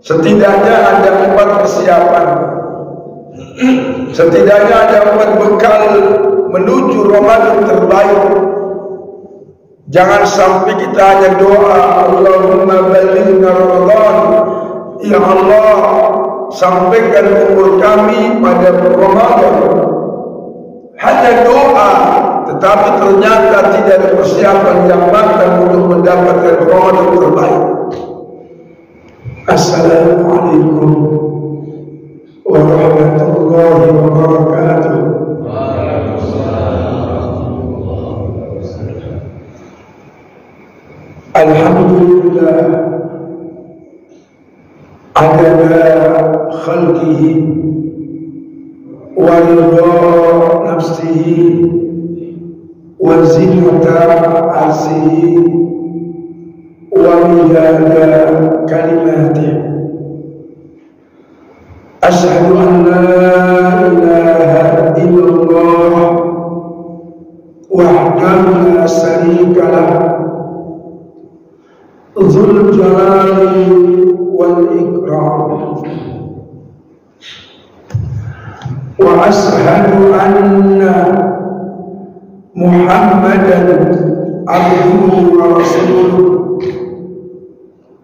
Setidaknya ada 4 persiapan. Setidaknya ada 4 bekal menuju Ramadan terbaik. Jangan sampai kita hanya doa, Allahumma balighna Ramadan, ya Allah, sampaikan umur kami pada Ramadan. Hanya doa, tetapi ternyata tidak ada persiapan yang matang untuk mendapatkan Ramadan terbaik. Assalamualaikum warahmatullahi wabarakatuh. Alhamdulillah adada khalqihi wa ridha nafsihi wa zinata arsihi wa midada kalimatihi. Asyhadu an la ilaha illallah wahdahu la syarika lah, dzul jalali wal ikram. Wa asyhadu anna Muhammadan abduhu wa rasuluh,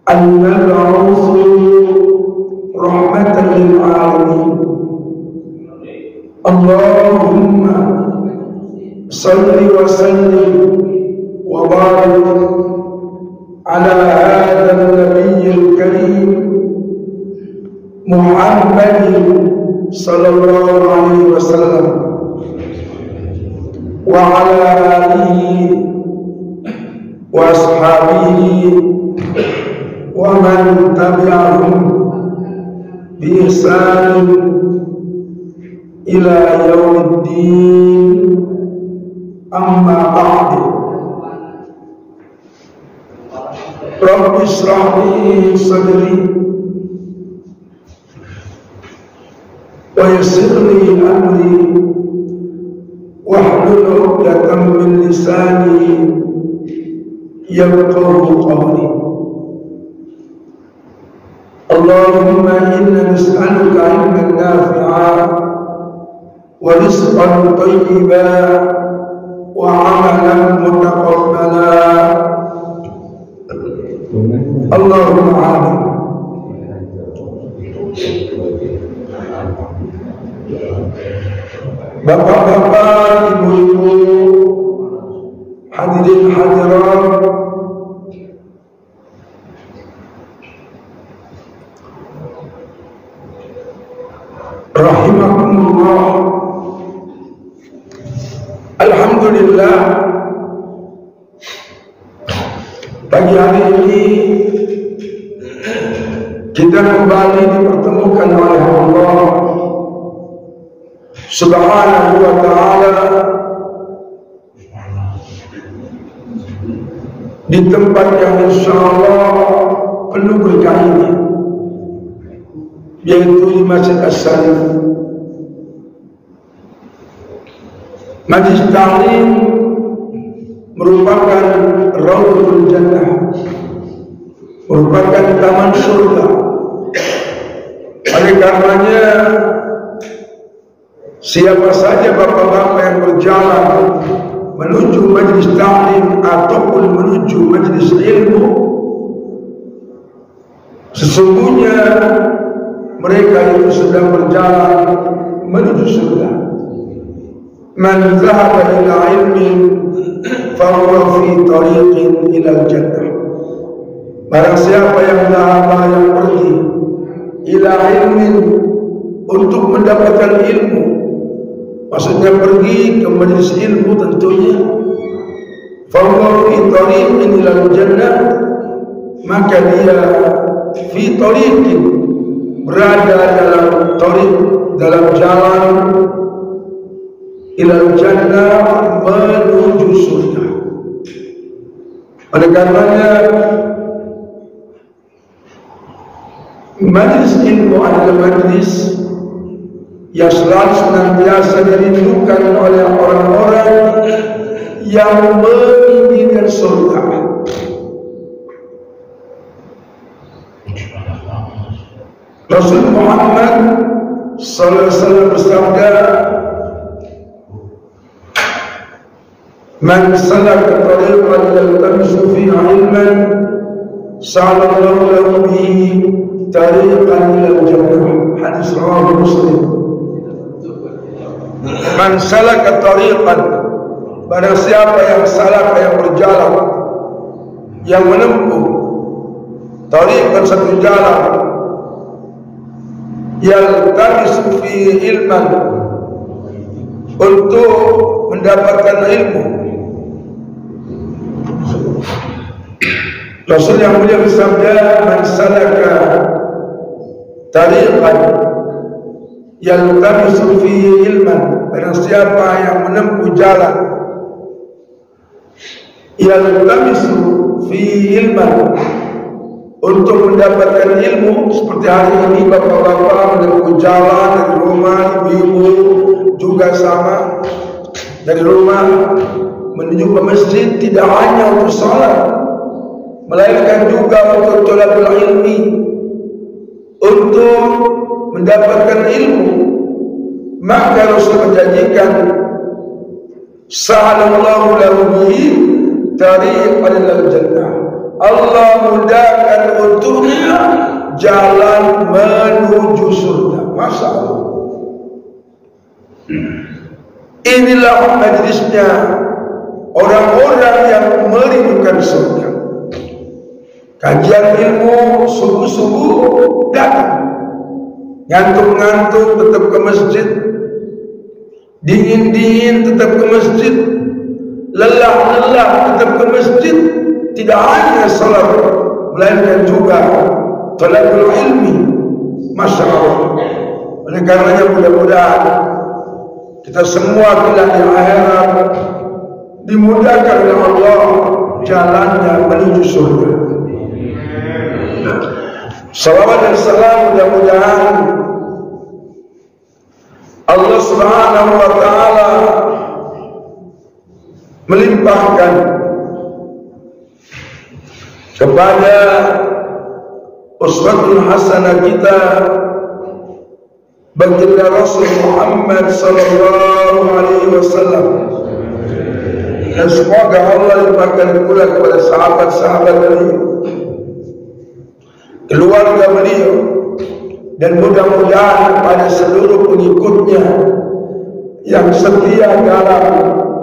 al-mab'uts rahmatan lil alamin. Allahumma salli wa sallim wa barik ala hadha an-nabiyyil karim Muhammadin sallallahu alaihi wasallam wa ala alihi wa ashabihi wa man tabi'ahum bi ihsan ila yaumiddin. Amma ba'du. Rabbi shrah li sadri wa yassir li amri wahlul 'uqdatam min lisani yafqahu qawli. Allahumma inna nas'aluka 'ilman nafi'an wa rizqan thayyiban wa 'amalan mutaqabbalan. Allahumma amin. Bapak-bapak, ibu-ibu, hadirin hadirat, rahimakumullah. Alhamdulillah, pagi hari ini kita kembali dipertemukan oleh Allah Subhanahu wa ta'ala di tempat yang insyaallah penuh berkah ini, yaitu di Masjid As-Salif. Majlis Ta'lim merupakan Raudhatul Jannah, merupakan taman surga. Oleh karenanya, siapa saja bapak-bapak yang berjalan menuju majlis ta'lim ataupun menuju majlis ilmu, sesungguhnya mereka itu sedang berjalan menuju surga. Man zahaba ila ilmin fahuwa fi tariqin ila jannah. Barang siapa yang pergi ila ilmin, untuk mendapatkan ilmu, maksudnya pergi ke majelis ilmu tentunya, fahuwa fi tariqin ila jannah, maka dia fi tariqin, berada dalam tariq, dalam jalan, ila jannah, menuju surga. Oleh karenanya, majlis ilmu adalah majlis yang selalu senantiasa dirindukan oleh orang-orang yang menginginkan surga. Rasul Muhammad sallallahu alaihi wasallam bersabda, "Man salaka tariqan yaltamisu fihi 'ilman, sa'alallahu lahu bihi tariqan ilal jannah." Hadis riwayat Muslim. Man salaka tariqan, barang siapa yang salaka, yang berjalan, yang menempuh tariqan, satu jalan, yaltamisu fihi ilman, untuk mendapatkan ilmu. Rasul yang mulia bersabda, "Man salaka tariqan yaltamisu fihi ilman," barang siapa yang menempuh jalan, yaltamisu fihi ilman, untuk mendapatkan ilmu. Seperti hari ini bapak-bapak menempuh jalan dari rumah, ibu-ibu juga sama, dari rumah menuju ke masjid, tidak hanya untuk salat, melainkan juga untuk thalabul ilmi, untuk mendapatkan ilmu. Maka Rasul menjanjikan, "Sa'alallahu lahu bihi tariqan ilal jannah." Allah mudahkan untuknya jalan menuju surga. Masya Allah. Inilah majlisnya orang-orang yang merindukan surga. Kajian ilmu subuh-subuh datang, ngantuk-ngantuk tetap ke masjid, dingin-dingin tetap ke masjid, lelah-lelah tetap ke masjid. Tidak hanya salat, melainkan juga thalabul ilmi. Masya Allah. Oleh karenanya mudah-mudahan kita semua kelak di akhirat dimudahkan oleh Allah jalannya menuju surga. Salawat dan salam mudah-mudahan Allah Subhanahu wa ta'ala melimpahkan kepada uswatul hasanah kita, baginda Rasul Muhammad sallallahu alaihi wasallam, dan semoga Allah limpahkan pula kepada sahabat-sahabat beliau, keluarga beliau, dan mudah-mudahan pada seluruh pengikutnya yang setia dalam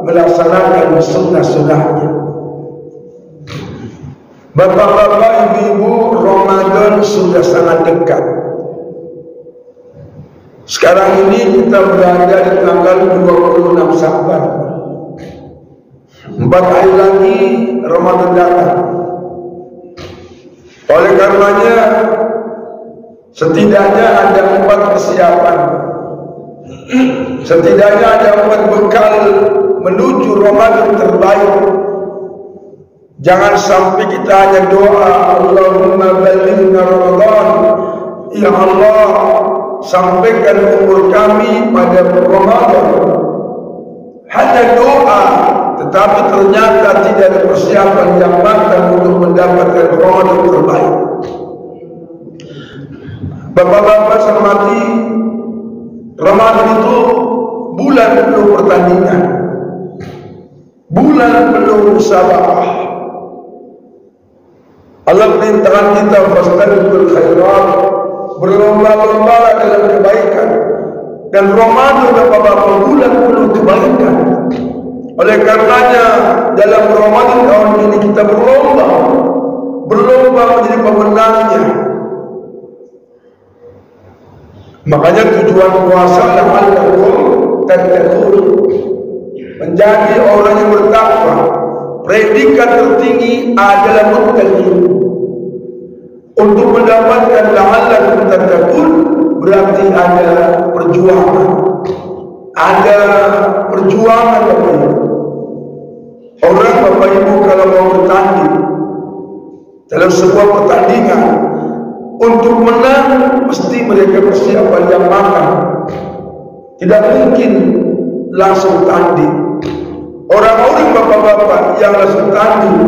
melaksanakan sunnah-sunnahnya. Bapak-bapak, ibu-ibu, Ramadan sudah sangat dekat. Sekarang ini kita berada di tanggal 26 Sya'ban. 4 hari lagi Ramadan datang. Oleh karenanya setidaknya ada 4 persiapan. Setidaknya ada 4 bekal menuju Ramadan terbaik. Jangan sampai kita hanya doa, Allahumma balighna Ramadan, ya Allah, sampaikan umur kami pada Ramadan. Hanya doa, tetapi ternyata tidak ada persiapan yang matang untuk mendapatkan Ramadan terbaik. Bapak-bapak hormati, Ramadan itu bulan penuh pertandingan, bulan penuh musabaqah. Allah perintahkan kita fastabiqul khairat, berlomba-lomba dalam kebaikan. Dan Ramadan bapak-bapak bulan penuh kebaikan. Oleh karenanya dalam Ramadan tahun ini kita berlomba menjadi pemenangnya. Makanya tujuan puasa la'allakum tattaqun, menjadi orang yang bertakwa. Predikat tertinggi adalah muttaqin. Untuk mendapatkan la'allakum tattaqun berarti ada perjuangan. Ada perjuangan Bapak Ibu. Orang Bapak Ibu kalau mau bertanding dalam sebuah pertandingan, untuk menang mesti mereka persiapan yang matang. Tidak mungkin langsung tanding. Orang-orang bapak-bapak yang langsung tanding,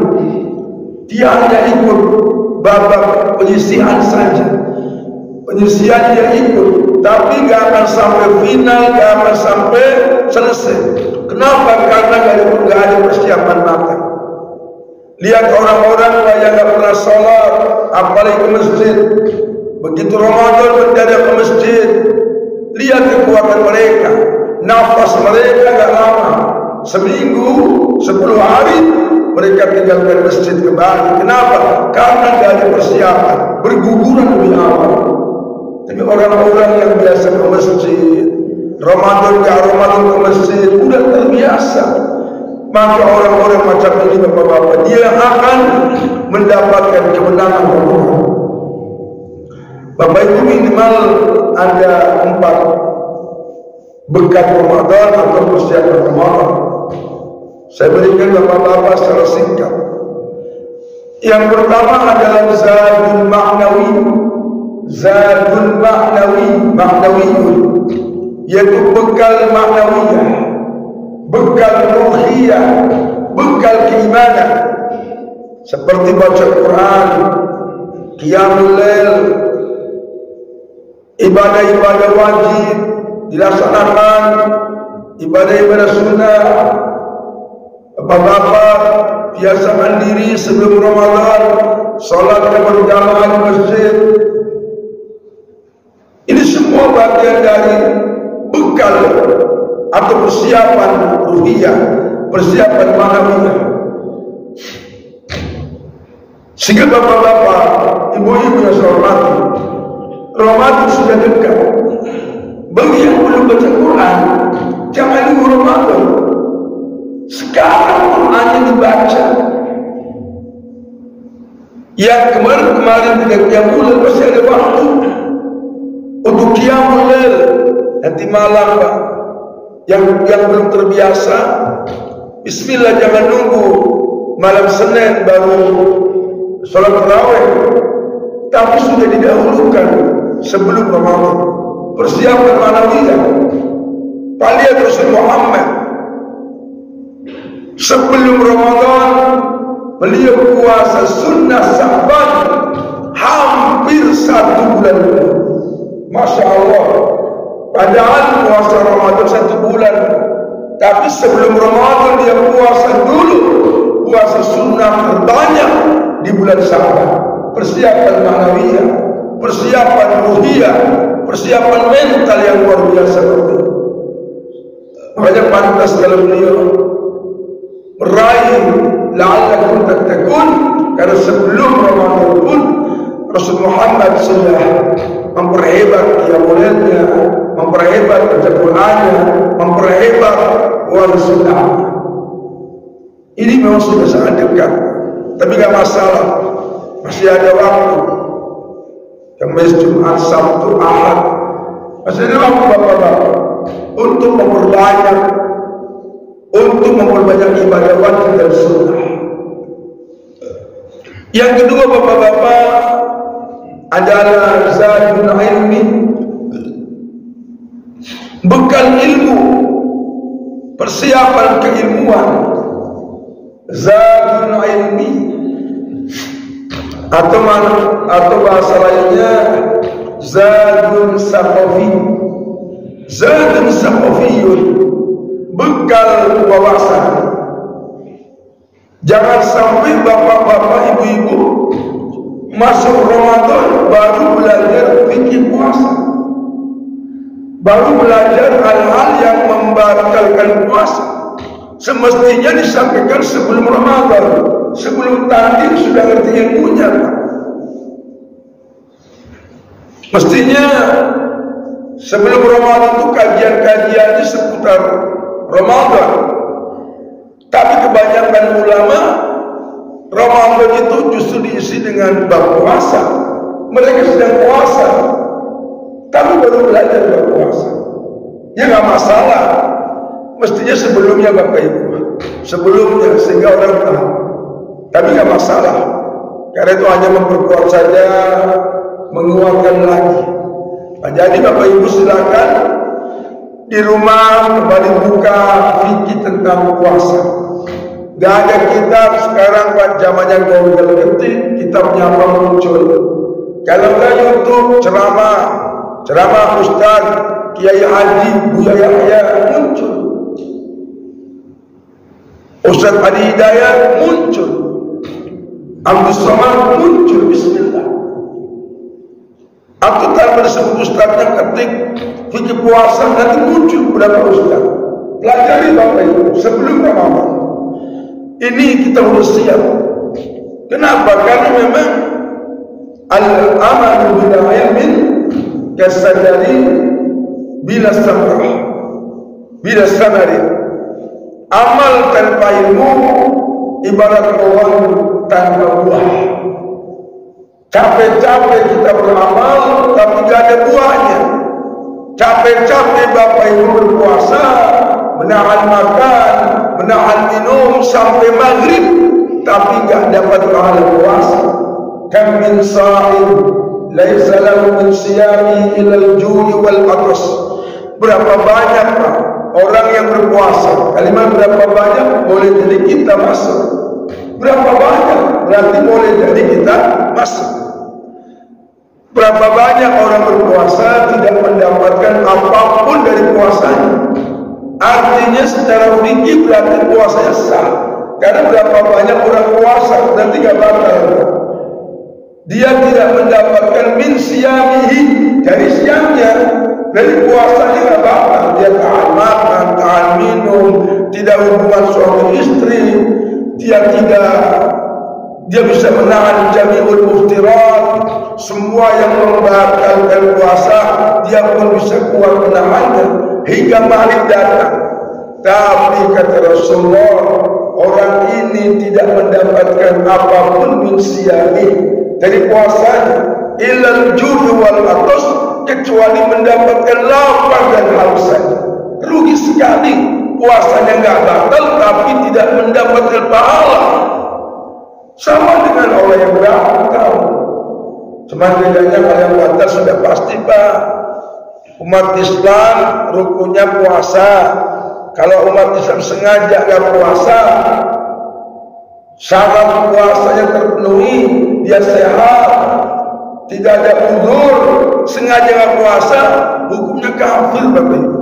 dia hanya ikut babak penyisihan saja. Penyisihan dia ikut, tapi gak akan sampai final, gak akan sampai selesai. Kenapa? Karena gak ada persiapan matang. Lihat orang-orang yang gak pernah sholat, apalagi ke masjid. Begitu Ramadan mendadak ke masjid, lihat kekuatan mereka. Nafas mereka gak lama, seminggu, 10 hari mereka tinggalkan masjid kembali. Kenapa? Karena gak ada persiapan, berguguran lebih awal. Tapi orang-orang yang biasa ke masjid, Ramadan ke masjid, udah terbiasa. Maka orang-orang macam ini bapak-bapak, dia akan mendapatkan kemenangan Allah. Bapak Ibu, minimal ada 4 berkat Ramadan atau persiapan Ramadan. Saya berikan bapak-bapak secara singkat. Yang pertama adalah zadul ma'nawi. Zadul ma'nawiyun, yaitu bekal ma'nawiyah, bekal ruhiyah, bekal keimanan, seperti baca Quran, qiyamul lail, ibadah-ibadah wajib dilaksanakan, ibadah-ibadah sunnah. Bapak-bapak biasa mandiri sebelum Ramadan, salat berjamaah di masjid. Ini semua bagian dari bekal atau persiapan ruhiyah, persiapan ma'nawiyah. Sehingga bapak-bapak, ibu-ibu yang saya hormati, Ramadan sudah dekat. Bagi yang belum baca Quran, jangan nunggu Ramadan. Sekarang Qurannya dibaca. Yang kemarin tidak qiyamul lail, masih ada waktu untuk qiyamul lail. Nanti malam, Pak, yang belum terbiasa, bismillah, jangan nunggu malam Senin baru sholat tarawih, tapi sudah didahulukan sebelum Ramadan. Persiapan ma'nawiyah. Lihat Rasul Muhammad sebelum Ramadan, beliau puasa sunnah Sya'ban hampir 1 bulan. Masya Allah. Padahal puasa Ramadan 1 bulan, tapi sebelum Ramadan dia puasa dulu, puasa sunnah terbanyak di bulan Sya'ban. Persiapan ma'nawiyah, persiapan ruhiyah, persiapan mental yang luar biasa. Makanya pantas kalau beliau meraih la'allakum tattaqun, karena sebelum Ramadan pun Rasul Muhammad sudah memperhebat qiyamul lailnya, memperhebat baca Qur'annya, memperhebat puasa sunnah. Ini memang sudah sangat dekat, tapi gak masalah, masih ada waktu. Kamis, Jumat, Sabtu, Ahad, masih ada waktu bapak-bapak untuk memperbanyak ibadah wajib dan sunnah. Yang kedua bapak-bapak adalah zadul ilmi, bekal ilmu, persiapan keilmuan. Zadul ilmi atau bahasa lainnya zadul saqafi. Zadul saqafiyun, bekal wawasan. Jangan sampai bapak-bapak, ibu-ibu masuk Ramadan baru belajar fikih puasa, baru belajar hal-hal yang membatalkan puasa. Semestinya disampaikan sebelum Ramadan, sebelum takdir sudah ngerti ilmunya. Mestinya sebelum Ramadan itu kajian-kajiannya seputar Ramadan. Tapi kebanyakan ulama, Ramadan itu justru diisi dengan bab puasa. Mereka sedang puasa, tapi baru belajar bab puasa. Ya nggak masalah. Mestinya sebelumnya Bapak Ibu, sebelumnya, sehingga orang tahu. Tapi nggak masalah, karena itu hanya memperkuat saja, menguatkan lagi. Nah, jadi Bapak Ibu silakan di rumah kembali buka fikih tentang puasa. Gak ada kitab sekarang Pak, zamannya Google ketik kitabnya apa muncul. Kalau nggak YouTube ceramah Ustaz Kiai Haji Buya Yahya muncul, Ustaz Adi Hidayat muncul, Abdul Somad muncul. Bismillah. Atau tanpa disebut Ustaznya ketik fikih puasa, nanti muncul beberapa Ustaz. Pelajari Bapak Ibu sebelum Ramadan. Ini kita harus siap. Kenapa? Karena memang al-amal bila ilmin kasadari bila samari. Amal tanpa ilmu ibarat pohon tanpa buah. Capek-capek kita beramal tapi gak ada buahnya. Capek-capek Bapak Ibu berpuasa, menahan makan, menahan minum sampai maghrib, tapi gak dapat pahala puasa. Kam min sa'im laisa lahu min siyami ilal ju'i wal atas. Berapa banyak Pak orang yang berpuasa? Kalimat berapa banyak boleh jadi kita masuk. Berapa banyak berarti boleh jadi kita masuk. Berapa banyak orang berpuasa tidak mendapatkan apapun dari puasanya. Artinya secara fikih berarti puasanya sah. Karena berapa banyak orang puasa berarti gak batal. Dia tidak mendapatkan min siyamihi dari siangnya, dari puasanya gak batal. Dia tahan makan, tahan minum, tidak hubungan suami istri, dia bisa menahan jami'ul muftirat, semua yang membatalkan puasa dia pun bisa kuat menahannya hingga maghrib datang. Tapi kata Rasulullah, orang ini tidak mendapatkan apapun min siyami dari puasanya ilal ju'i wal atas, kecuali mendapatkan lapar dan haus saja. Rugi sekali, puasanya enggak batal tapi tidak mendapatkan pahala. Sama dengan orang yang batal. Cuma bedanya kalau yang batal sudah pasti Pak. Umat Islam rukunnya puasa. Kalau umat Islam sengaja gak puasa, syarat puasanya terpenuhi, dia sehat, tidak ada udzur, sengaja gak puasa, hukumnya kafir Bapak Ibu.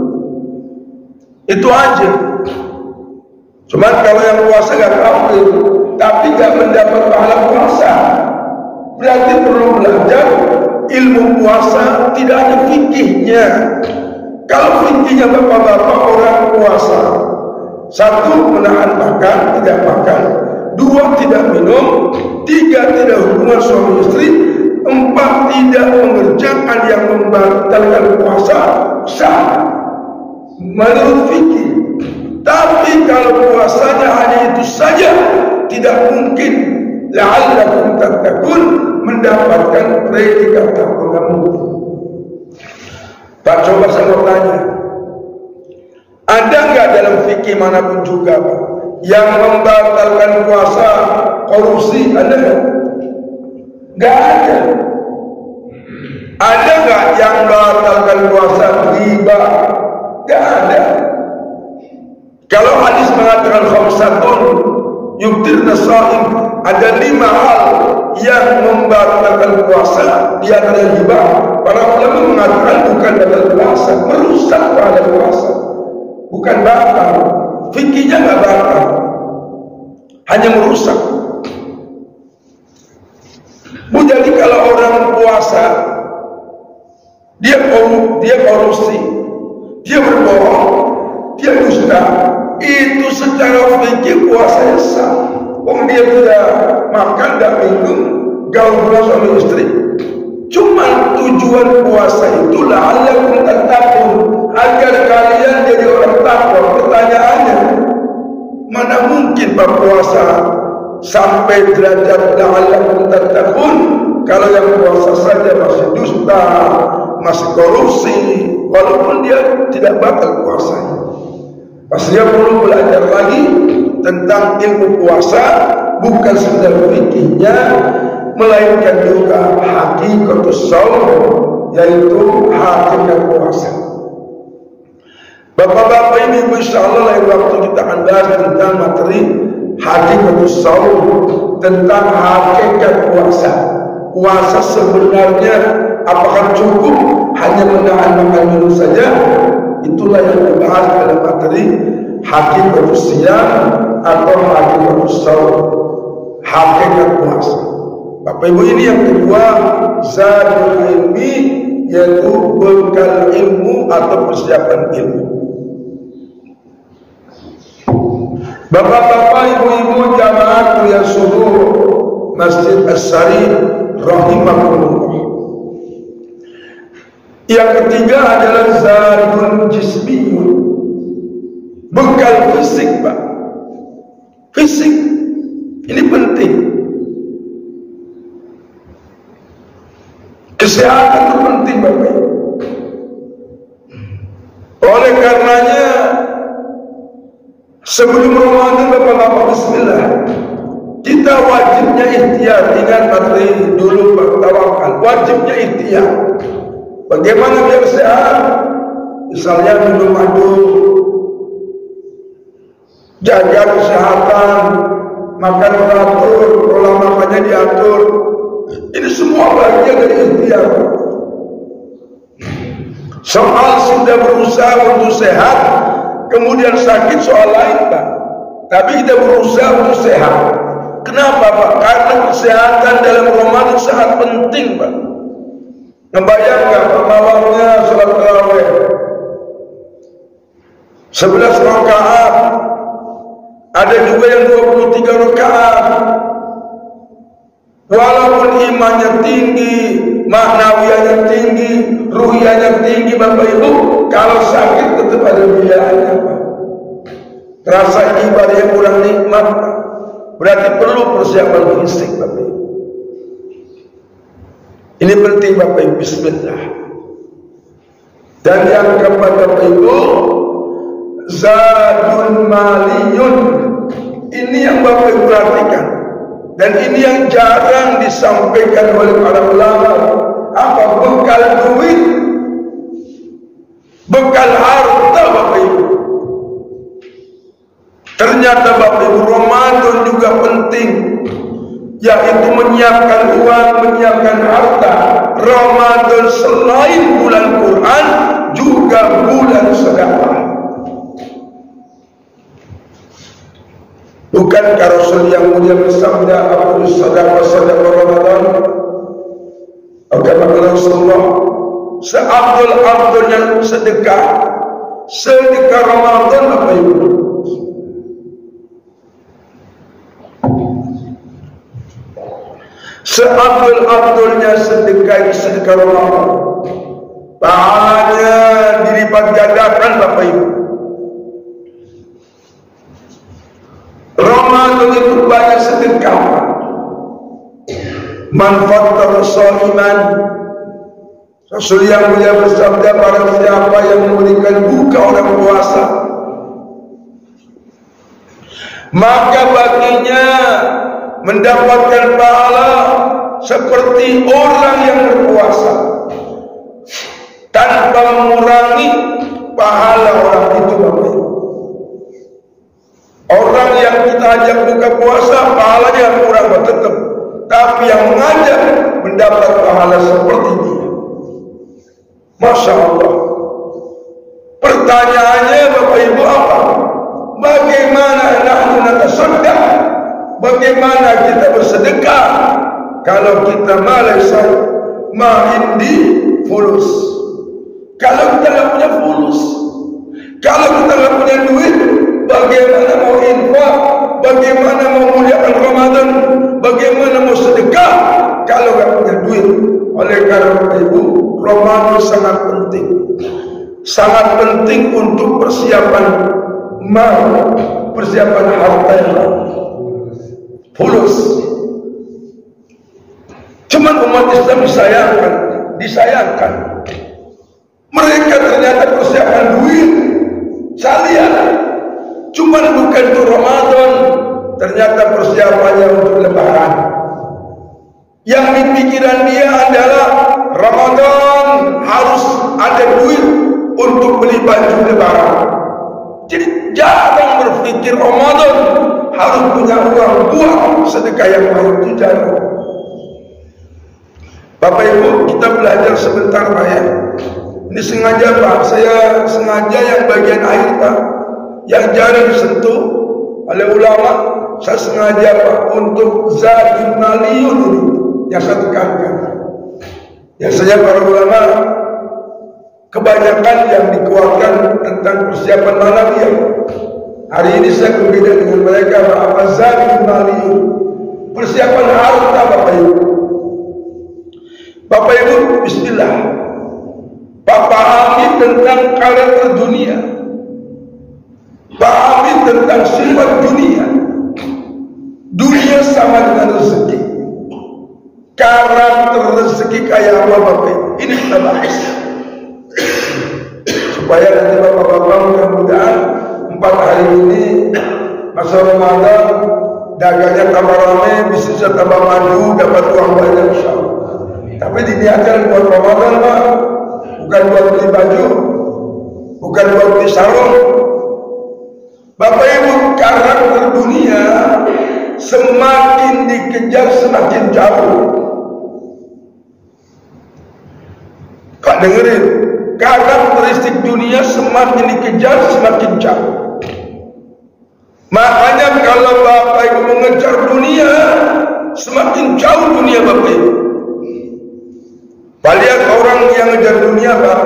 Itu aja. Cuma kalau yang puasa gak kafir, tapi gak mendapat pahala puasa, berarti perlu belajar ilmu puasa. Tidak ada fikihnya. Kalau fikihnya bapak-bapak orang puasa, satu menahan makan, tidak makan, dua tidak minum, tiga tidak hubungan suami istri, empat tidak mengerjakan yang membatalkan puasa, sah menurut fikih. Tapi kalau puasanya hanya itu saja, tidak mungkin la'allakum tattaqun mendapatkan predikat takwa. Pak, coba saya mau tanya, ada nggak dalam fikih manapun juga Pak yang membatalkan puasa korupsi? Ada nggak? Nggak ada. Ada nggak yang membatalkan puasa riba? Nggak ada. Kalau hadis mengatakan khamsatun yuftirna shaim, ada 5 hal yang membatalkan puasa, di antara riba. Para ulama mengatakan bukan batal puasa, merusak pahala puasa, bukan batal. Fikihnya nggak batal, hanya merusak. Jadi kalau orang puasa, dia korupsi, dia berbohong, dia dusta, itu secara fikih puasanya sah. Dia tidak makan, tidak minum, gak hubungan suami istri. Cuma tujuan puasa itu la'allakum tattaqun, agar kalian jadi orang takwa. Pertanyaannya, mana mungkin Pak puasa sampai derajat la'allakum tattaqun kalau yang puasa saja masih dusta, masih korupsi, walaupun dia tidak batal puasanya. Pasti dia perlu belajar lagi tentang ilmu puasa, bukan sekedar fikihnya, melainkan juga hakikatus shaum, yaitu hakikat puasa. Bapak-bapak ini insyaallah lain waktu kita akan bahas tentang materi hakikatus shaum, tentang hakikat puasa. Puasa sebenarnya apakah cukup hanya menahan makan minum saja? Itulah yang dibahas dalam materi hakikatus siyam atau hakikatus shaum, hakikat puasa. Bapak Ibu, ini yang kedua, zadul ilmi, yaitu bekal ilmu atau persiapan ilmu. Bapak-bapak, ibu-ibu jamaah kuliah subuh Masjid As-Sari rahimahullah. Yang ketiga adalah zadul jismiyun, bekal fisik, Pak. Fisik ini penting. Kesehatan itu penting, Bapak Ibu. Oleh karenanya sebelum Ramadan, Bapak-bapak, bismillah, kita wajibnya ikhtiar. Ingat materi dulu, Pak, tawakal. Wajibnya ikhtiar. Bagaimana biar sehat? Misalnya minum madu, jaga kesehatan, makan teratur, pola makannya diatur. Ini semua bagian dari ikhtiar. Soal sudah berusaha untuk sehat, kemudian sakit, soal lain, Pak. Tapi kita berusaha untuk sehat. Kenapa, Pak? Karena kesehatan dalam Ramadan sangat penting, Pak. Membayangkan malamnya salat tarawih 11 rakaat, ada juga yang 23 rakaat. Walaupun imannya tinggi, maknawiyahnya tinggi, ruhiyahnya tinggi, Bapak Ibu, kalau sakit tetap ada biayanya, Pak. Rasa ibadahnya kurang nikmat, Pak. Berarti perlu persiapan fisik, Bapak Ibu. Ini penting, Bapak Ibu. Bismillah. Dan yang keempat, Bapak Ibu, zadun maliyun. Ini yang Bapak Ibu perhatikan. Dan ini yang jarang disampaikan oleh para ulama. Apa? Bekal duit, bekal harta, Bapak Ibu. Ternyata, Bapak Ibu, Ramadan juga penting, yaitu menyiapkan uang, menyiapkan harta. Ramadan selain bulan Quran juga bulan sedekah. Bukankah Rasul yang mulia bersabda, "Afdhalus shadaqah shadaqah Ramadan"? Kata Rasulullah, seabdul-abdulnya sedekah Ramadan, Bapak Ibu. Seabdul-abdulnya sedekah Ramadan, pahalanya dilipat gandakan, Bapak Ibu. Ramadan itu banyak sedekah. Manfaat shaiman, Rasul yang mulia bersabda, barang siapa yang memberikan buka orang puasa, maka baginya mendapatkan pahala seperti orang yang berpuasa, tanpa mengurangi pahala orang itu, Bapak Ibu. Orang yang kita ajak buka puasa, pahalanya kurang, tetap. Tapi yang mengajak mendapat pahala seperti dia. Masya Allah. Pertanyaannya, Bapak Ibu, apa? Bagaimana nahnu natasaddaq? Bagaimana kita bersedekah kalau kita malas, indi fulus? Kalau kita tidak punya fulus, kalau kita tidak punya duit, bagaimana mau infak? Bagaimana mau muliakan Ramadan? Bagaimana mau sedekah kalau tidak punya duit? Oleh karena itu, Ramadan sangat penting. Sangat penting untuk persiapan mal, persiapan harta, fulus. Cuman umat Islam disayangkan. Mereka ternyata persiapan duit, salian. Cuman bukan untuk Ramadan, ternyata persiapannya untuk Lebaran. Yang di pikiran dia adalah Ramadan harus ada duit untuk beli baju Lebaran. Jadi jarang berpikir Ramadan harus punya uang buat sedekah yang banyak. Itu jarang. Bapak Ibu, kita belajar sebentar Pak ya. Ini sengaja Pak, saya sengaja yang bagian akhir Pak, yang jarang disentuh oleh ulama, saya sengaja Pak untuk Zadul Maliyun ini yang saya tekankan. Biasanya para ulama kebanyakan yang dikeluarkan tentang persiapan manawiyah. Hari ini saya berbeda dengan mereka Pak, Zadul Maliyun, persiapan harta Bapak Ibu. Bapak Ibu, bismillah. Pahami tentang karakter dunia, pahami tentang sifat dunia. Dunia sama dengan rezeki. Karakter rezeki kayak apa Bapak Ibu? Ini kita bahas supaya nanti Bapak-bapak mudah-mudahan 4 hari ini masa Ramadan dagangnya tambah ramai, bisnisnya tambah maju, dapat uang banyak insyaallah. Tapi diniatkan buat Ramadan Pak, bukan buat beli baju, bukan buat beli sarung. Bapak Ibu, karakter dunia semakin dikejar semakin jauh. Kak dengerin, karakteristik dunia semakin dikejar semakin jauh. Makanya kalau Bapak Ibu mengejar dunia, semakin jauh dunia Bapak Ibu. Lihat orang yang ngejar dunia Pak,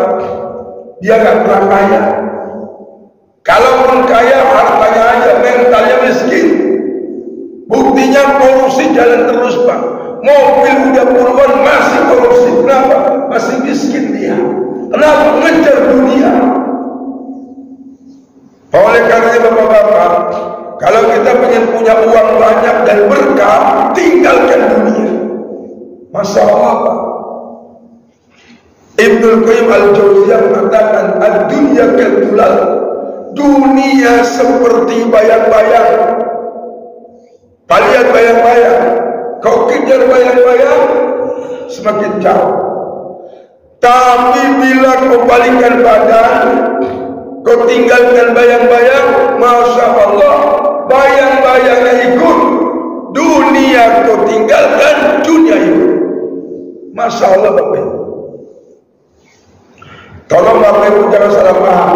dia gak pernah kaya. Kalaupun kaya, hartanya aja, mentalnya miskin. Buktinya korupsi jalan terus Pak. Mobil udah puluhan masih korupsi. Kenapa? Masih miskin dia. Kenapa? Ngejar dunia. Oleh karenanya Bapak-bapak, kalau kita ingin punya uang banyak dan berkah, tinggalkan dunia. Masya Allah Pak. Ibnu Qayyim al-Jauziyah mengatakan ad-dunya kadulal, dunia seperti bayang-bayang. Lihat bayang-bayang, kau kejar bayang-bayang semakin jauh. Tapi bila kau balikkan badan, kau tinggalkan bayang-bayang, Masya Allah, bayang-bayangnya ikut, dunia kau tinggalkan, dunia ikut. Masya Allah Bapak Ibu. Tolong Bapak Ibu jangan salah paham.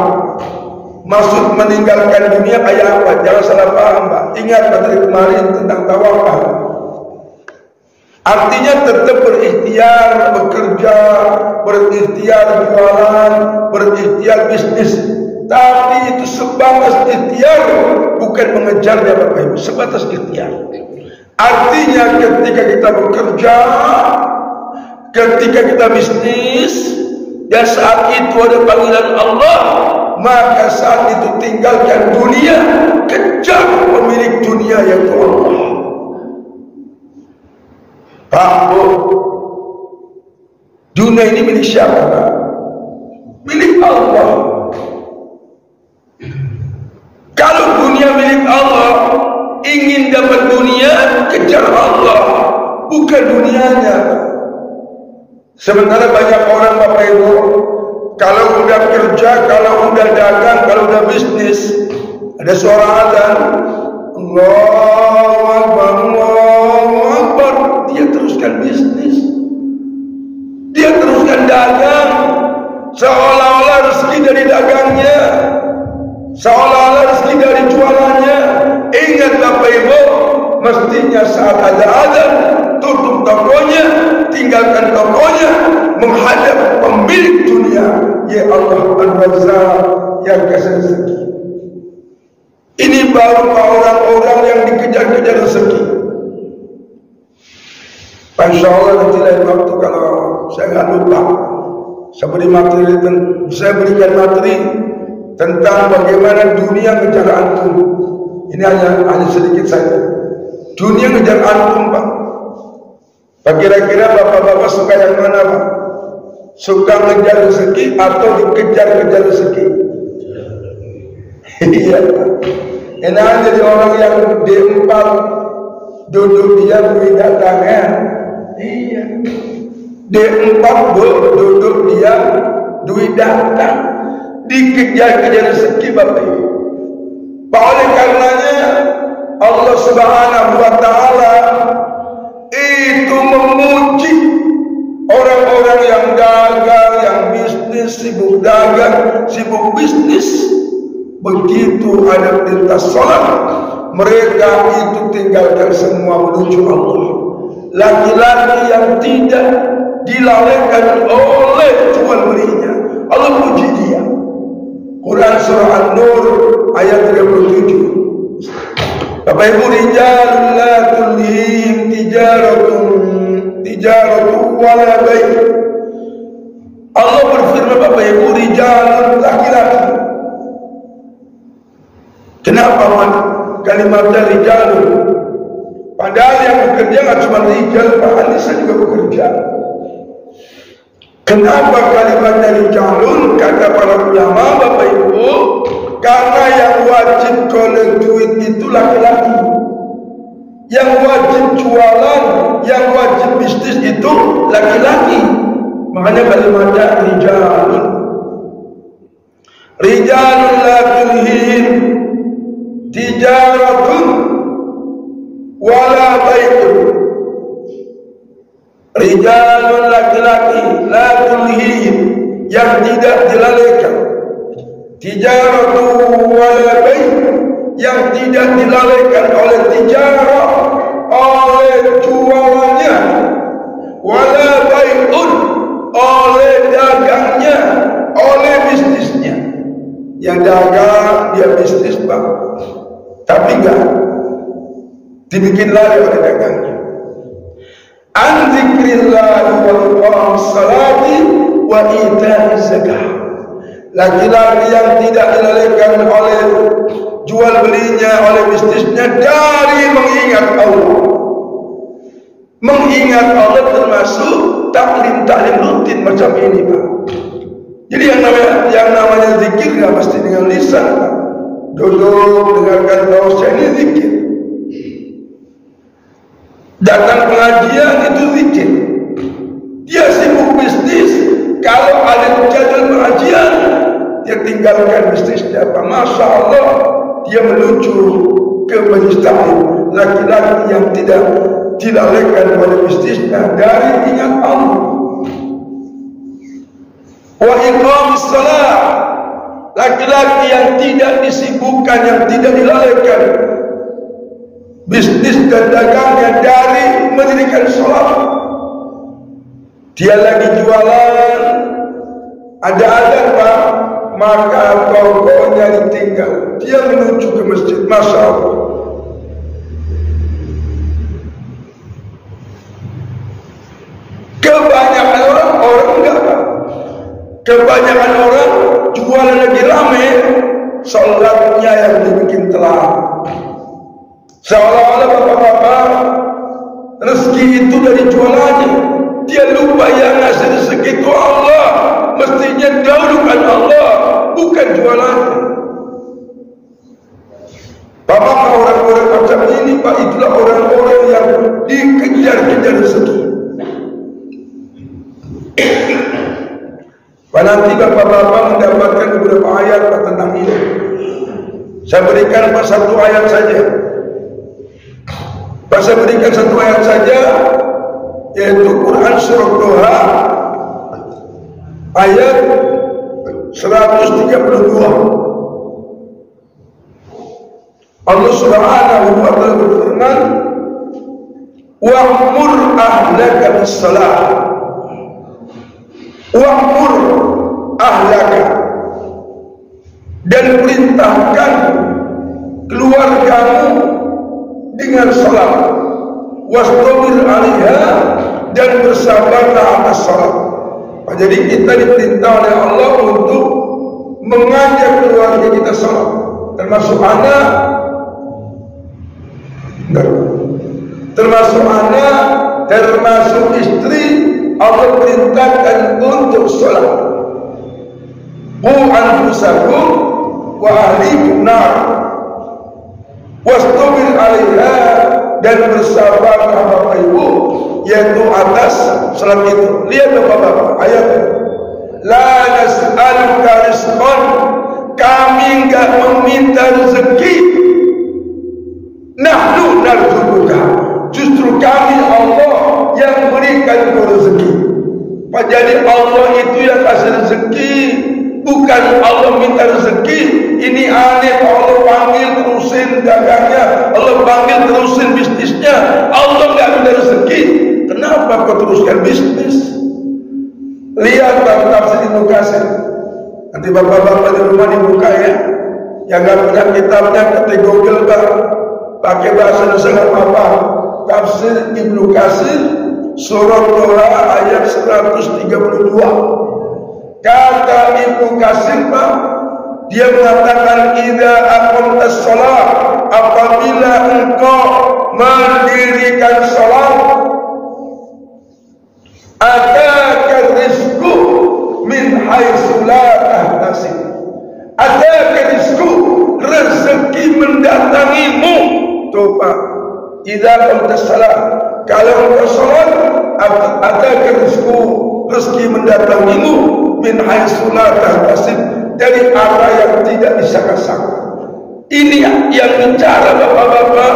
Maksud meninggalkan dunia kayak apa? Jangan salah paham Pak. Ingat dari kemarin tentang tawakal. Artinya tetap berikhtiar bekerja, berikhtiar jualan, berikhtiar bisnis. Tapi itu sebatas ikhtiar, bukan mengejarnya Bapak Ibu. Sebatas ikhtiar. Artinya ketika kita bekerja, ketika kita bisnis, dan saat itu ada panggilan Allah, maka saat itu tinggalkan dunia, kejar pemilik dunia yaitu Allah. Pak Bu, dunia ini milik siapa Pak? Milik Allah. Kalau dunia milik Allah, ingin dapat dunia, kejar Allah, bukan dunianya. Sementara banyak orang Bapak Ibu, kalau udah kerja, kalau udah dagang, kalau udah bisnis, ada suara azan, Allahu Akbar, Allahu Akbar, dia teruskan bisnis, dia teruskan dagang, seolah-olah rezeki dari dagangnya, seolah-olah rezeki dari jualannya. Ingat Bapak Ibu, mestinya saat ada azan, tutup tokonya, tinggalkan tokonya, menghadap pemilik dunia, ya Allah Al-Razzaq yang kasih rezeki. Ini baru orang-orang yang dikejar-kejar rezeki. Insya Allah nanti lain waktu kalau saya nggak lupa, saya berikan materi tentang bagaimana dunia ngejar antum. Ini hanya sedikit saja. Dunia ngejar antum Pak. Kira-kira Bapak-bapak suka yang mana Pak? Suka ngejar rezeki atau dikejar-kejar rezeki? Iya Pak. Enak jadi orang yang D4 duduk dia duit datangnya. Iya. D4 duduk dia duit datang, dikejar-kejar rezeki Bapak Ibu. Oleh karenanya Allah Subhanahu wa Ta'ala itu memuji orang-orang yang dagang, yang bisnis, sibuk dagang, sibuk bisnis. Begitu ada perintah salat, mereka itu tinggalkan semua menuju Allah. Laki-laki yang tidak dilalaikan oleh jual belinya, Allah puji dia. Quran surah An-Nur ayat 37. Bapak Ibu, rijalun la tulhihim tijaratun wala bai'. Allah berfirman, Bapak Ibu, rijalun, laki-laki. Kenapa kalimatnya rijalun? Padahal yang bekerja nggak cuma rijal, Pak Anissa juga bekerja. Kenapa kalimatnya rijalun? Kata para ulama, Bapak Ibu, karena yang wajib kolek duit itu laki-laki, yang wajib jualan, yang wajib bisnis itu laki-laki. Makanya kalimatnya rijalun. Rijalun la tulhihim tijaratun wala bai'un. Rijalun, laki-laki, la tulhihim, yang tidak dilalaikan, tijaratun wala bai', yang tidak dilalaikan oleh tijarah, oleh jualannya, wala bai'un, oleh dagangnya, oleh bisnisnya. Yang dagang dia bisnis, Pak, tapi enggak dibikin lalai oleh dagangnya. An dzikrillah wa iqamis salati wa ita'iz zakah. Laki-laki yang tidak dilalaikan oleh jual belinya, oleh bisnisnya, dari mengingat Allah. Mengingat Allah termasuk taklim rutin macam ini, Pak. Jadi yang namanya zikir nggak mesti dengan lisan, Pak. Duduk dengarkan tausiah, ini zikir. Datang pengajian itu zikir. Dia sibuk bisnis, kalau ada jadwal pengajian dia tinggalkan bisnisnya, Pak. Masya Allah, dia menuju ke majelis taklim. Laki-laki yang tidak dilalaikan oleh bisnisnya dari ingat Allah. Wa iqamis salat, laki-laki yang tidak disibukkan, yang tidak dilalaikan bisnis dan dagangnya dari mendirikan sholat. Dia lagi jualan, ada azan, Pak, maka tokonya ditinggal, dia menuju ke masjid. Masya Allah. Kebanyakan orang enggak, Pak. Kebanyakan orang jualan lagi rame, sholatnya yang dibikin telat. Seolah-olah bapak-bapak rezeki itu dari jualannya. Dia lupa yang ngasih rezeki itu Allah. Mestinya dahulukan Allah, bukan jualannya. Bapak, orang-orang macam ini, Pak, itulah orang-orang yang dikejar-kejar rezeki. Pak, nanti bapak-bapak mendapatkan beberapa ayat tentang ini. Saya berikan Pak satu ayat saja. Saya berikan satu ayat saja, yaitu Quran surah Duha ayat 132. Allah Subhanahu wa ta'ala berfirman, wa'mur ahlaka bis-shalah, wa'mur ahlaka, dan perintahkan keluargamu dengan salat, wastabir 'alaiha, dan bersabarlah atas salat. Jadi kita diperintah oleh Allah untuk mengajak keluarga kita salat, termasuk anak, termasuk istri. Allah perintahkan untuk salat. Qu anfusakum wa ahlikum nar wastabir 'alaiha, dan bersabarlah Bapak Ibu, yaitu atas salat itu. Lihat Bapak-bapak ayatnya. La nas'aluka rizqan, kami enggak meminta rezeki. Nah, kami Allah yang berikan rezeki. Jadi Allah itu yang kasih rezeki, bukan Allah minta rezeki. Ini aneh, Allah panggil terusin dagangnya, Allah panggil terusin bisnisnya. Allah nggak minta rezeki, kenapa kau teruskan bisnis? Lihat tafsir Ibnu Katsir. Nanti bapak-bapak di rumah dibuka ya. Yang nggak punya kitabnya ketik Google pakai bahasa Indonesia nggak apa-apa. Tafsir Ibnu Katsir surah Toha ayat 132. Kata Ibnu Katsir Pak, dia mengatakan idza aqamtas shalah, apabila engkau mendirikan salat, ataka rizqu min haitsu la tahtasib. Ataka rizqu, rezeki mendatangimu. Tuh Pak, idza aqamtas shalah, kalau engkau salat, ataka rizqu, rezeki mendatangimu min haitsu la tahtasib, dari arah yang tidak disangka-sangka. Ini yang bicara bapak-bapak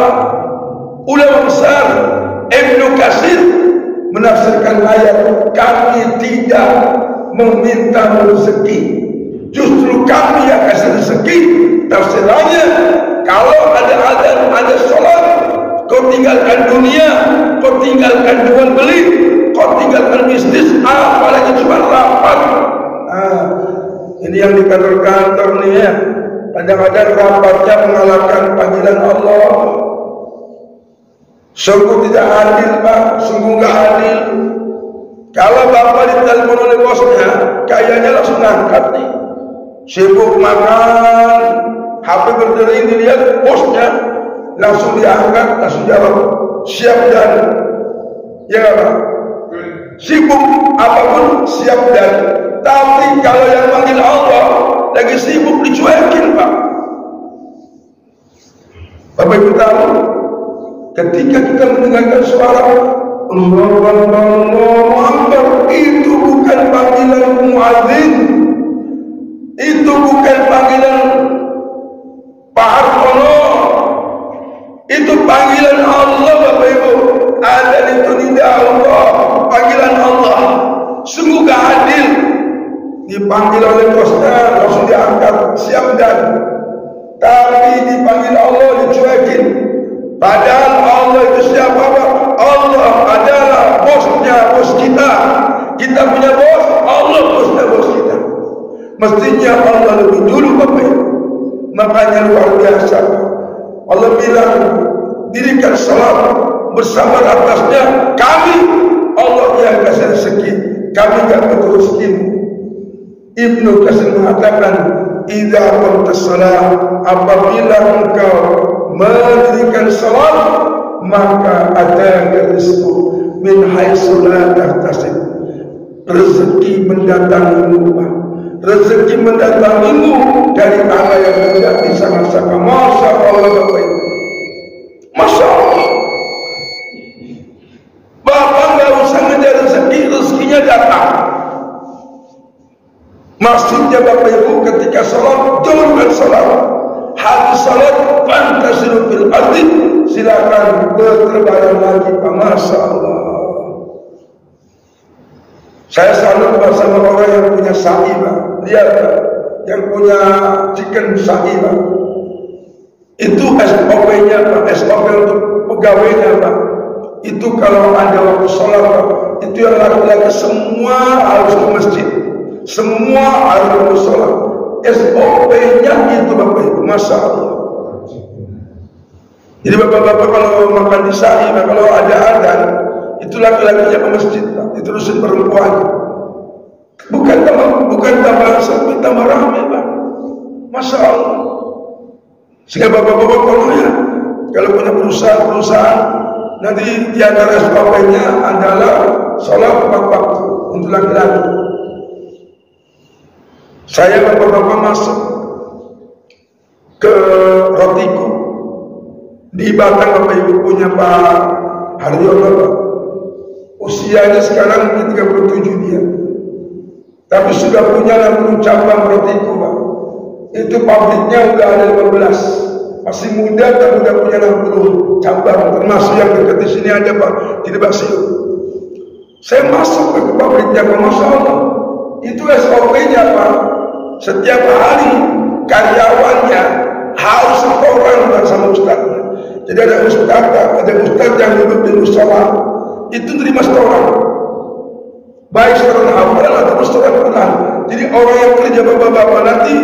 ulama besar. Ibnu Katsir menafsirkan ayat, kami tidak meminta rezeki, justru kami yang kasih rezeki. Tafsirannya, kalau ada sholat, kau tinggalkan dunia, kau tinggalkan jual beli, kau tinggalkan bisnis, apalagi cuma rapat. Ini yang di kantor-kantor nih ya, kadang-kadang rapatnya mengalahkan panggilan Allah. Sungguh tidak adil Pak, sungguh gak adil. Kalau bapak ditelepon oleh bosnya, kayaknya langsung ngangkat nih. Sibuk makan, HP berdering, dilihat bosnya, langsung diangkat, langsung jawab, siap dan ya Pak. Sibuk apapun siap dan. Tapi kalau yang manggil Allah lagi sibuk, dicuekin Pak. Bapak Ibu tahu, ketika kita mendengarkan suara Allahu Akbar, itu bukan panggilan muadzin, itu bukan panggilan Pak Hartono, itu panggilan Allah Bapak Ibu. Ada itu tidak Allah, panggilan Allah. Sungguh gak adil. Dipanggil oleh bosnya langsung diangkat siap dan, tapi dipanggil Allah dicuekin. Padahal Allah itu siapa Pak? Allah adalah bosnya bos kita. Kita punya bos, Allah bosnya bos kita. Mestinya Allah lebih dulu Bapak Ibu. Makanya luar biasa Allah bilang, dirikan salat bersama atasnya kami, Allah yang kasih rezeki, kami gak betul rezekimu. Ibnu Katsir mengatakan, idza qamtas shalah, apabila engkau mendirikan salat, maka ada rizqu min haitsu la tahtasib, rezeki mendatangimu, rezeki mendatangimu dari arah yang tidak disangka-sangka. Masya Allah Bapak Ibu, Masya Allah. Bapak nggak usah ngejar rezeki, rezekinya datang. Maksudnya Bapak Ibu, ketika salat, jalankan salat. Habis salat, fantasiru fil ardi, silakan berterbangan lagi Pak. Masya Allah. Saya salut bersama orang yang punya sa'i Pak. Lihat Pak, yang punya chicken sa'i Pak. Itu SOP-nya Pak, SOP untuk pegawainya Pak. Itu kalau ada waktu salat Pak, itu yang laki-laki semua harus ke masjid. Semua harus sholat. SOP-nya itu Bapak Ibu, Masya Allah. Jadi bapak-bapak kalau makan di sa'i, kalau ada adzan, itu laki-lakinya ke masjid, Pak. Diterusin perempuan. Bukan tambah sepi, tambah ramai Pak. Masya Allah. Sehingga bapak-bapak kalau punya perusahaan, nanti di antara SOP-nya adalah sholat tepat waktu untuk laki-laki. Saya bapak-bapak masuk ke Rotiku di Batang, Bapak Ibu punya Pak Haryono Pak. Usianya sekarang 37 dia, tapi sudah punya 60 cabang Rotiku Pak. Itu pabriknya udah ada 15 masih muda tapi udah punya 60 cabang, termasuk yang dekat di sini ada Pak Tidak Basio. Saya masuk ke pabriknya, Masya Allah, itu SOP-nya Pak. Setiap hari karyawannya harus orang sama ustaznya. Jadi ada ustaz yang duduk di musola, itu terima setoran, baik setoran awal atau setoran bulan. Jadi orang yang kerja bapak-bapak nanti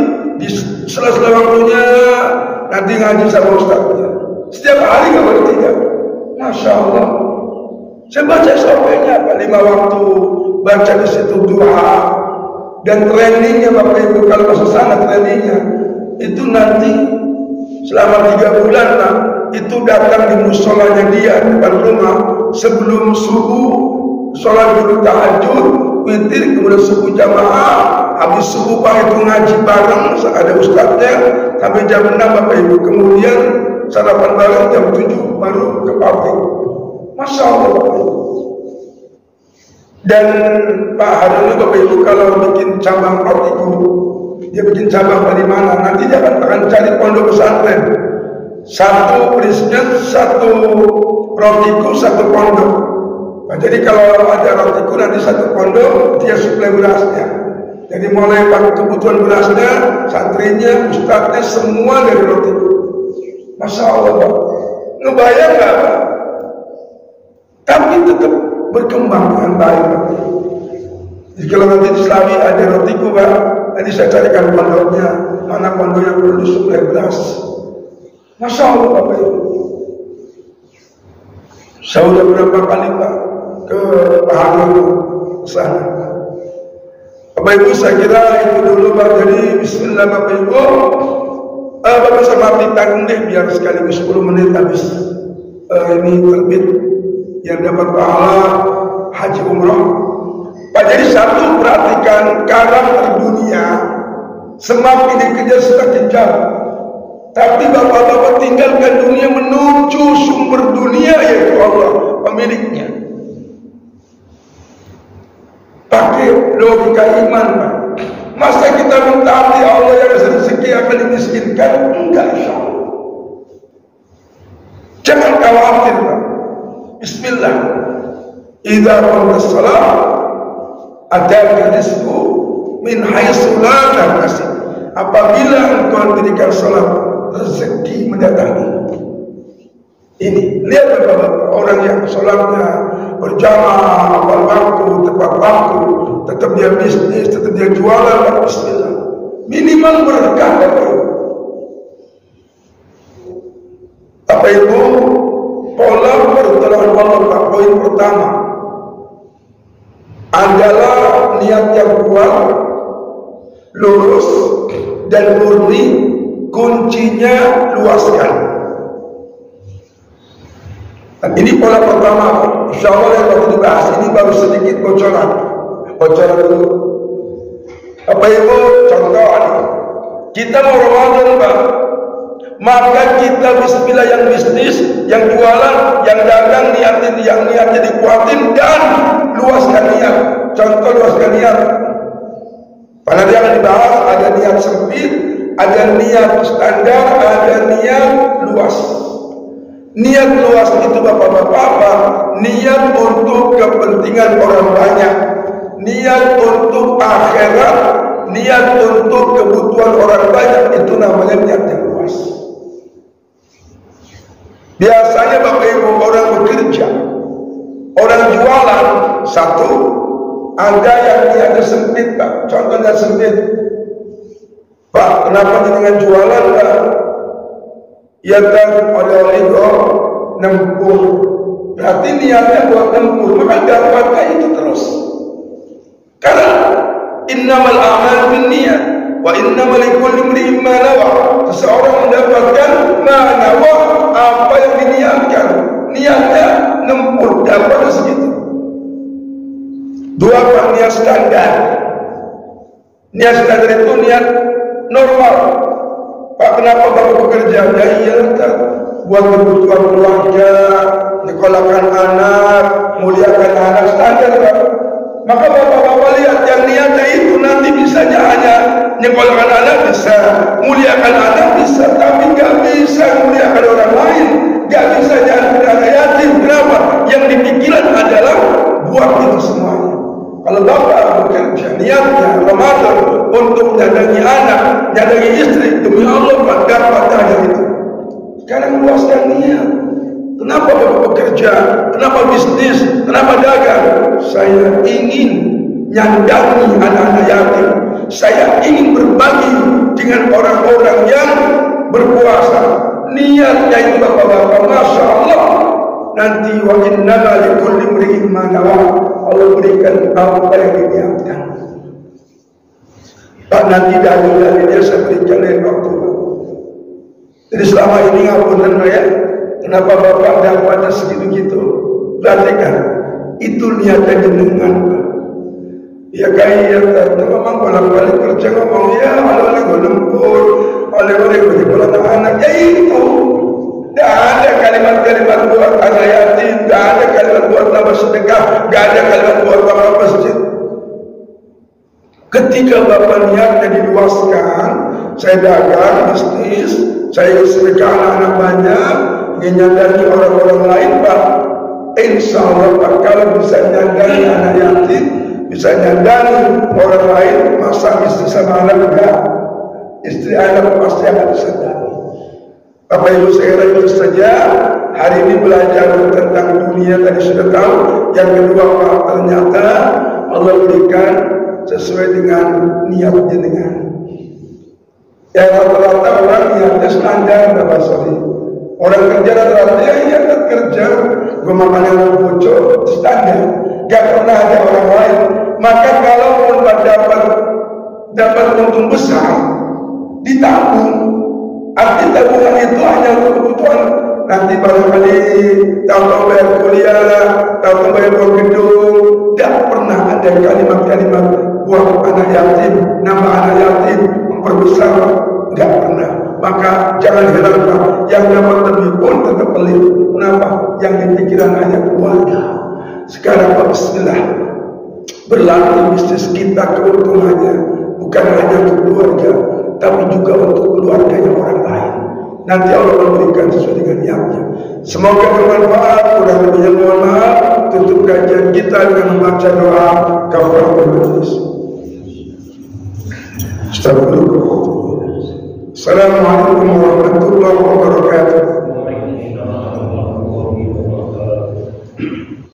di sela-sela waktunya nanti ngaji sama ustaznya. Setiap hari nggak boleh tidak. Masya Allah. Saya baca SOP-nya Pak, 5 waktu, baca di situ duha dan trainingnya Bapak Ibu. Kalau masuk sana trainingnya itu nanti selama 3 bulan lah, itu datang di musolanya dia depan rumah sebelum subuh, sholat dulu tahajud, witir, kemudian subuh jamaah, habis subuh Pak itu ngaji bareng, ada ustadznya sampai jam 6 Bapak Ibu, kemudian sarapan bareng jam 7 baru ke pabrik. Masya Allah Bapak Ibu. Dan Pak Harun Bapak Ibu kalau bikin cabang rotiku, dia bikin cabang dari mana? Nanti dia akan cari pondok pesantren. Satu prinsipnya, satu rotiku, satu pondok. Nah, jadi kalau ada rotiku nanti satu pondok, dia suplai berasnya. Jadi mulai kebutuhan berasnya, santrinya, ustadznya, semua dari rotiku. Masya Allah Pak. Ngebayang nggak Pak? Tapi tetap berkembang dengan baik. Jadi kalau nanti di Islami ada rotiku Pak, nanti saya carikan pondoknya, mana pondok yang perlu disuplai beras. Masya Allah Bapak Ibu. Saya sudah berapa kali Pak ke Pahalu sana. Bapak Ibu saya kira itu dulu Pak. Jadi Bismillah Bapak Ibu. Bapak sama tanggung deh biar sekaligus 10 menit habis ini terbit yang dapat pahala haji umroh. Pak, jadi satu, perhatikan karakter dunia semakin dikejar semakin jauh. Tapi bapak-bapak tinggalkan dunia menuju sumber dunia yaitu Allah pemiliknya. Pakai logika iman Pak. Masa kita mentaati Allah yang rezeki akan dimiskinkan? Enggak, insya Allah. Jangan khawatir Pak. Bismillah. Idza qamta shalah ataka rizqu min haitsu la tahtasib. Apabila engkau mendirikan salat, rezeki mendatangi. Ini lihat Bapak-bapak, orang yang salatnya berjamaah, awal waktu, tepat waktu, tetap dia bisnis, tetap dia jualan, bismillah. Minimal berkah Bapak Ibu. Bapak Ibu, pola pertolongan Allah Pak, poin pertama adalah niat yang kuat, lurus dan murni. Kuncinya luaskan. Dan ini pola pertama. Insya Allah yang waktu dibahas ini baru sedikit bocoran dulu. Bapak Ibu, contoh kita mau Ramadan Pak, maka kita bismillah yang bisnis, yang jualan, yang dagang, niatin, yang niatnya dikuatin dan luaskan niat. Contoh luaskan niat. Pada dia akan dibahas ada niat sempit, ada niat standar, ada niat luas. Niat luas itu bapak-bapak, niat untuk kepentingan orang banyak, niat untuk akhirat, niat untuk kebutuhan orang banyak, itu namanya niat yang luas. Biasanya Bapak Ibu orang bekerja, orang jualan, satu, ada yang niatnya sempit Pak. Contohnya sempit, Pak, kenapa dengan jualan Pak? Ya kan oleh nempur. Berarti niatnya buat nempur, maka dapatkan itu terus. Karena innamal a'malu binniyat wa innamal likulli imrin ma nawa. Seseorang mendapatkan ma nawa, apa yang diniatkan. Niatnya nempur, dapat segitu. Dua Pak, niat standar. Niat standar itu niat normal. Pak, kenapa Bapak bekerja? Ya iyalah Kak, buat kebutuhan keluarga, nyekolahkan anak, muliakan anak, standar Pak. Maka bapak-bapak lihat yang niatnya itu nanti bisanya hanya nyekolahkan anak bisa, muliakan anak bisa, tapi nggak bisa muliakan orang lain, nggak bisa jadi anak yatim. Kenapa? Yang dipikiran adalah buat itu semuanya. Kalau bapak bekerja niatnya Ramadan untuk menyayangi anak, menyayangi istri, demi Allah dapat hanya itu. Sekarang luaskan niat. Kenapa bapak bekerja? Kenapa bisnis? Kenapa dagang? Saya ingin nyandangi anak-anak yatim. Saya ingin berbagi dengan orang-orang yang berpuasa. Niatnya itu bapak-bapak, masya Allah. Nanti wa innama likulli imri'in ma nawa. Allah berikan apa yang diniatkan. Pak, nanti dalil-dalilnya saya berikan lain waktu. Jadi selama ini ngapunten ya, kenapa bapak dapatnya segitu-gitu? Perhatikan, itu niatnya jenengan. Ya kayak memang bolak-balik kerja ngomong ya, oleh-oleh gue lembur, oleh-oleh gue sekolah anak, ya itu. Tidak ada kalimat-kalimat buat anak yatim, tidak ada kalimat buat tambah sedekah, tidak ada kalimat buat tambah masjid. Ketika bapak niatnya diluaskan, saya dagang, bisnis, saya sedekah anak-anak banyak, ingin nyandangi orang-orang lain, Pak. Insya Allah Pak, kalau bisa nyandangi anak yatim, bisa nyandangi orang lain, masa istri sama anak enggak? Istri anak pasti akan disadari. Bapak Ibu saya itu saja. Hari ini belajar tentang dunia tadi sudah tahu. Yang kedua Pak, ternyata Allah berikan sesuai dengan niat jenengan. Yang rata-rata orang niatnya standar, Bapak Soli. Orang kerja rata-rata ya kerja, gue makan yang bocor standar. Gak pernah ada orang lain. Maka kalau pun dapat untung besar, ditabung. Arti tabungan itu hanya untuk kebutuhan nanti barangkali tahun bayar kuliah, tahun bayar gedung. Tidak pernah ada kalimat-kalimat buat anak yatim, nama anak yatim memperbesar, tidak pernah. Maka jangan herankan yang dapat lebih pun tetap pelit. Kenapa? Yang dipikiran hanya keluarga. Sekarang Pak Bismillah, berlatih bisnis kita keuntungannya bukan hanya untuk keluarga, tapi juga untuk keluarganya orang lain. Nanti Allah memberikan sesuai dengan niatnya. Semoga bermanfaat. Kurang lebihnya mohon maaf. Tutup kajian kita dengan membaca doa kafaratul majlis. Astagfirullah. Assalamualaikum warahmatullahi wabarakatuh.